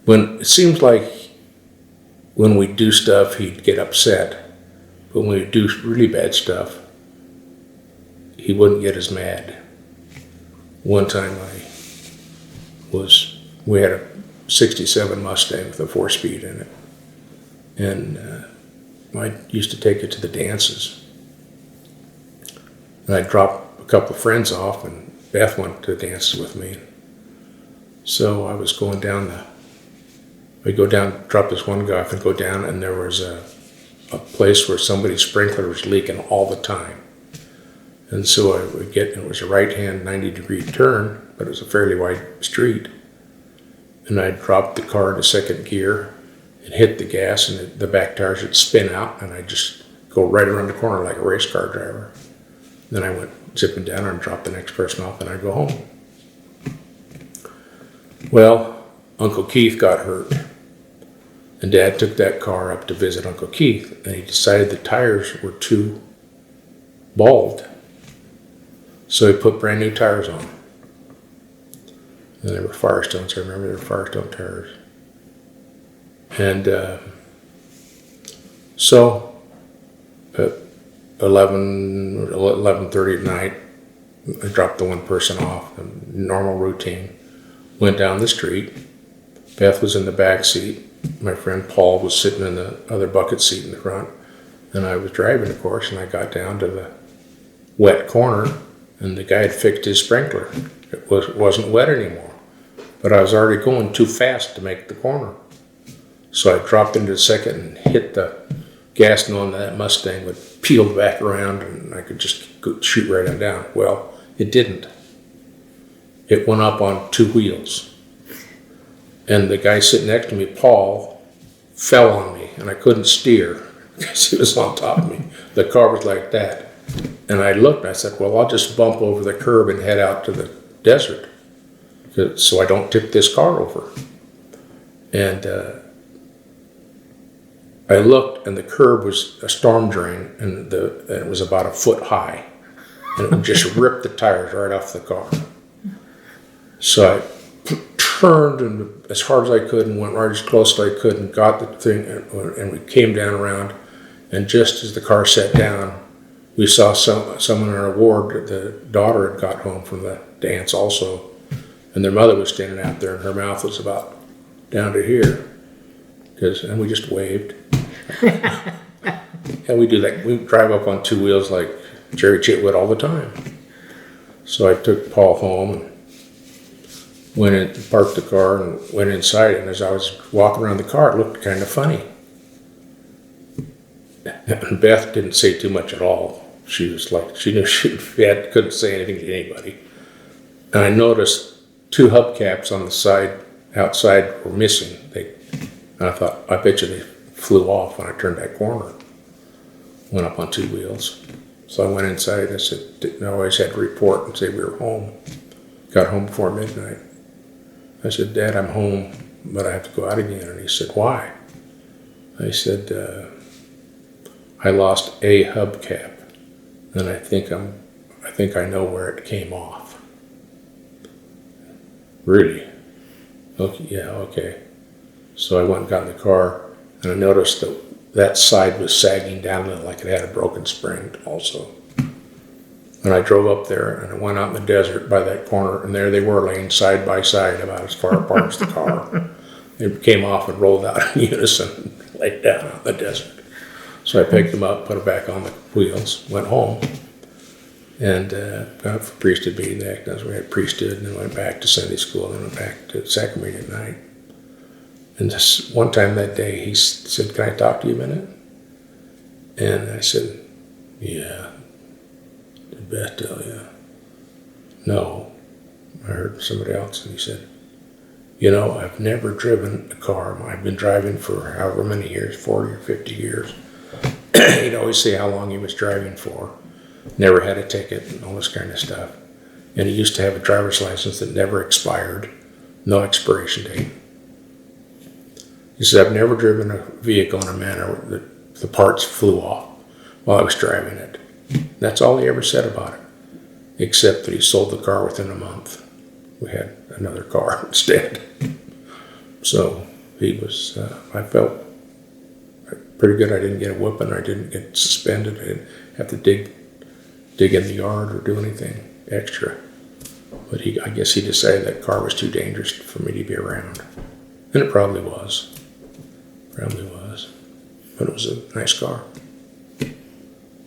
When it seems like when we do stuff, he'd get upset. But when we do really bad stuff, he wouldn't get as mad. One time we had a 67 Mustang with a 4-speed in it. And I used to take it to the dances. And I'd drop a couple of friends off, and Beth went to the dances with me. So I was going down we'd go down, drop this one guy off and go down, and there was a place where somebody's sprinkler was leaking all the time. And so I would it was a right-hand 90-degree turn, but it was a fairly wide street. And I'd drop the car into second gear and hit the gas, and the back tires would spin out, and I'd just go right around the corner like a race car driver. Then I went zipping down and dropped the next person off, and I'd go home. Well, Uncle Keith got hurt, and Dad took that car up to visit Uncle Keith, and he decided the tires were too bald. So he put brand new tires on. And they were Firestones. I remember they were Firestone tires. And so at 11:30 at night, I dropped the one person off, the normal routine. Went down the street. Beth was in the back seat. My friend Paul was sitting in the other bucket seat in the front. And I was driving, of course, and I got down to the wet corner, and the guy had fixed his sprinkler. It wasn't wet anymore. But I was already going too fast to make the corner. So I dropped into the second and hit the gas, knowing that Mustang would peel back around and I could just shoot right on down. Well, it didn't. It went up on 2 wheels. And the guy sitting next to me, Paul, fell on me, and I couldn't steer because he was on top of me. The car was like that. And I looked and I said, well, I'll just bump over the curb and head out to the desert so I don't tip this car over. And I looked, and the curb was a storm drain, and it was about 1 foot high. And it would just rip the tires right off the car. So I turned and as hard as I could and went right as close as I could and got the thing, and we came down around, and just as the car sat down, we saw someone in our ward. The daughter had got home from the dance also, and their mother was standing out there, and her mouth was about down to here, and we just waved. And we do that. We drive up on 2 wheels like Jerry Chitwood all the time. So I took Paul home and went in, parked the car, and went inside. And as I was walking around the car, it looked kind of funny. And Beth didn't say too much at all. She was like, she knew she couldn't say anything to anybody. And I noticed 2 hubcaps on the side, outside, were missing. And I thought, I bet you they flew off when I turned that corner. Went up on 2 wheels. So I went inside. I said, I always had to report and say we were home. Got home before midnight. I said, Dad, I'm home, but I have to go out again. And he said, why? I said, I lost a hubcap, and I think I know where it came off. Really? Okay, yeah, okay. So I went and got in the car, and I noticed that side was sagging down like it had a broken spring also. And I drove up there, and I went out in the desert by that corner, and there they were laying side by side about as far apart as the car. They came off and rolled out in unison and laid down out in the desert. So I picked them up, put them back on the wheels, went home, and got for priesthood meeting that. That's when we had priesthood, and then went back to Sunday school, and then went back to sacrament meeting at night. And this one time that day, he said, can I talk to you a minute? And I said, yeah. Did Beth tell you? No. I heard somebody else, and he said, you know, I've never driven a car. I've been driving for however many years, 40 or 50 years. He'd always say how long he was driving for. Never had a ticket and all this kind of stuff. And he used to have a driver's license that never expired, no expiration date. He said, I've never driven a vehicle in a manner that the parts flew off while I was driving it. That's all he ever said about it, except that he sold the car within a month. We had another car instead. So he was, I felt pretty good. I didn't get a whooping. I didn't get suspended. I didn't have to dig in the yard or do anything extra. But I guess he decided that car was too dangerous for me to be around. And it probably was. But it was a nice car.